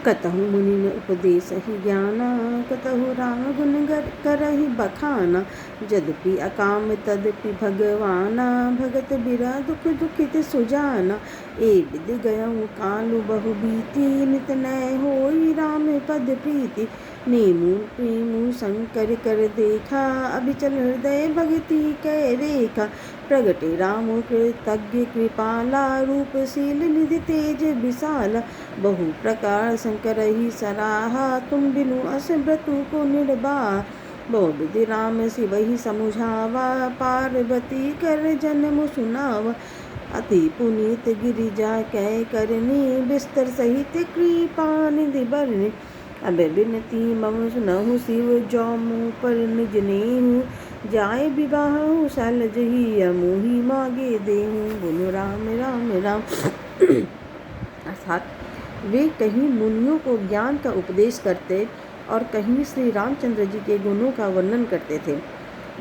कतहु मुनि ने उपदेश ही ज्ञाना, कतहु राम गुण करहि बखाना। यद्यपि अकाम तदपि भगवाना, भगत बिरह दुख दुखित सुजाना। ए विद गयऊँ कालु बहु बीती, नित नय होई राम पद प्रीति। नेमु प्रेमु शंकर कर देखा, अभिचल हृदय भगति कै रेखा। प्रगटे राम कृतज्ञ कृपाला, रूपशील निधि तेज विशाला। बहु प्रकार शंकर ही सराहा, तुम बिनु अस व्रतु को निर्वाह। बहु विधि राम शिव ही समुझावा, पार्वती कर जन्म सुनावा। अति पुनीत गिरिजा कै करनी, बिस्तर सहित कृपा निधि बरनी। अब बिनती मम सुनहु शिव, जो मुँह पर निज नेहु। जाय विवाह शैलज ही मोहि, मागे देहूँ। बोलो राम राम राम। अर्थात वे कहीं मुनियों को ज्ञान का उपदेश करते और कहीं श्री रामचंद्र जी के गुणों का वर्णन करते थे।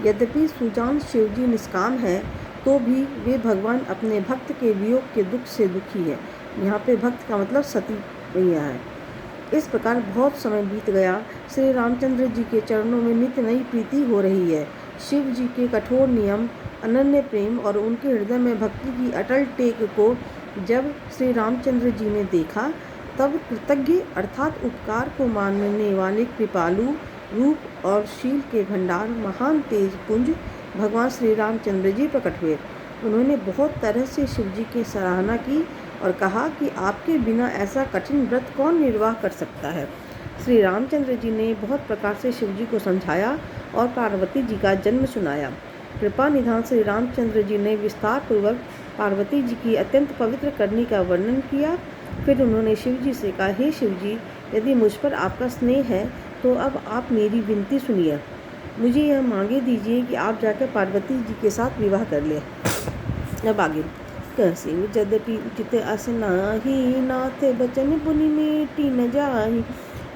यद्यपि सुजान शिवजी निष्काम है तो भी वे भगवान अपने भक्त के वियोग के दुख से दुखी है। यहाँ पे भक्त का मतलब सती मैया है। इस प्रकार बहुत समय बीत गया। श्री रामचंद्र जी के चरणों में नित्य नई प्रीति हो रही है। शिव जी के कठोर नियम, अनन्य प्रेम और उनके हृदय में भक्ति की अटल टेक को जब श्री रामचंद्र जी ने देखा, तब कृतज्ञ अर्थात उपकार को मानने वाले कृपालु रूप और शील के भंडार महान तेज पुंज भगवान श्री रामचंद्र जी प्रकट हुए। उन्होंने बहुत तरह से शिव जी की सराहना की और कहा कि आपके बिना ऐसा कठिन व्रत कौन निर्वाह कर सकता है। श्री रामचंद्र जी ने बहुत प्रकार से शिव जी को समझाया और पार्वती जी का जन्म सुनाया। कृपा निधान श्री रामचंद्र जी ने विस्तार पूर्वक पार्वती जी की अत्यंत पवित्र करनी का वर्णन किया। फिर उन्होंने शिव जी से कहा, हे शिव जी, यदि मुझ पर आपका स्नेह है तो अब आप मेरी विनती सुनिए। मुझे यह मांगे दीजिए कि आप जाकर पार्वती जी के साथ विवाह कर ले। अब आगे कैसे यद्यपि उचित अस नाही, नाथ बचन पुनि मेटी न जाहि।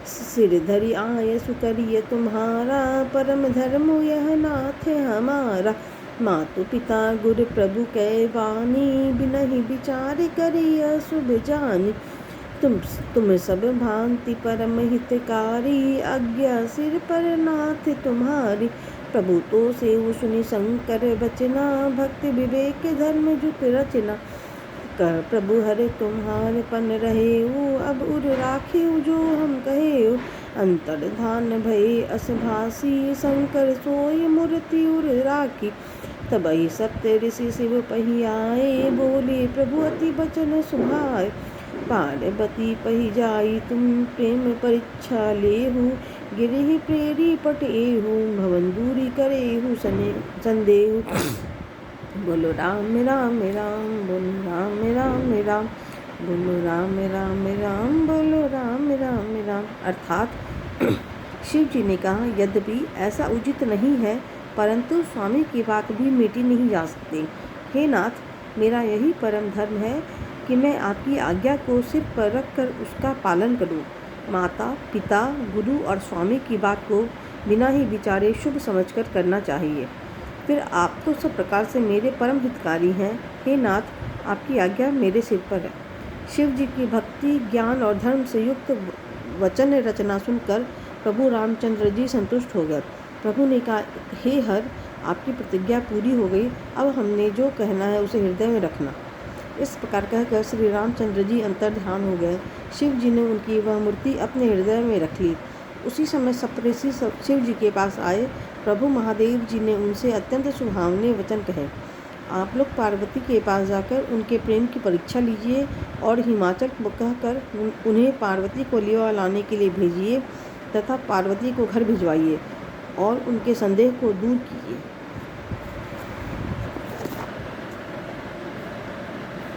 सिर धरि आय सुकरिय तुम्हारा, परम धर्म यह नाथ हमारा। मातु पिता गुरु प्रभु कै वाणी, बिनहि विचार करिय शुभ जानि। तुम सब भांति परम हितकारी, आज्ञा सिर पर नाथ तुम्हारी। प्रभु तो सेवु सुनि शंकर बचना, भक्ति विवेक धर्म जुट रचना। कह प्रभु हरे तुम्हारे पन रहेऊ, अब उर राखेऊ जो हम कहेऊ। अंतर्धान भय अस भासी, शंकर सोई मूर्ति उर राखी। तबहि सप्त ऋषि शिव पहि आए, बोले प्रभु अति बचन सुभाए। पार्वती पहि जाई तुम प्रेम परीक्षा लेहु, गिरिहि प्रेरी पटेहु, भवन दूरी करेहु संदेहु। बोलो राम राम राम, बोलो राम राम राम, बोलो राम राम राम, बोलो राम राम राम। अर्थात शिव जी ने कहा, यद्यपि ऐसा उचित नहीं है, परंतु स्वामी की बात भी मिटी नहीं जा सकती। हे नाथ, मेरा यही परम धर्म है कि मैं आपकी आज्ञा को सिर पर रखकर उसका पालन करूं। माता पिता गुरु और स्वामी की बात को बिना ही विचारे शुभ समझकर करना चाहिए। फिर आप तो सब प्रकार से मेरे परम हितकारी हैं। हे नाथ, आपकी आज्ञा मेरे सिर पर है। शिव जी की भक्ति ज्ञान और धर्म से युक्त वचन रचना सुनकर प्रभु रामचंद्र जी संतुष्ट हो गए। प्रभु ने कहा, हे हर, आपकी प्रतिज्ञा पूरी हो गई। अब हमने जो कहना है उसे हृदय में रखना। इस प्रकार कहकर श्री रामचंद्र जी अंतर्ध्यान हो गए। शिव जी ने उनकी वह मूर्ति अपने हृदय में रख ली। उसी समय सप्तऋषि शिव जी के पास आए। प्रभु महादेव जी ने उनसे अत्यंत सुहावने वचन कहे, आप लोग पार्वती के पास जाकर उनके प्रेम की परीक्षा लीजिए और हिमाचल कहकर उन्हें पार्वती को लिवा लाने के लिए भेजिए तथा पार्वती को घर भिजवाइए और उनके संदेह को दूर कीजिए।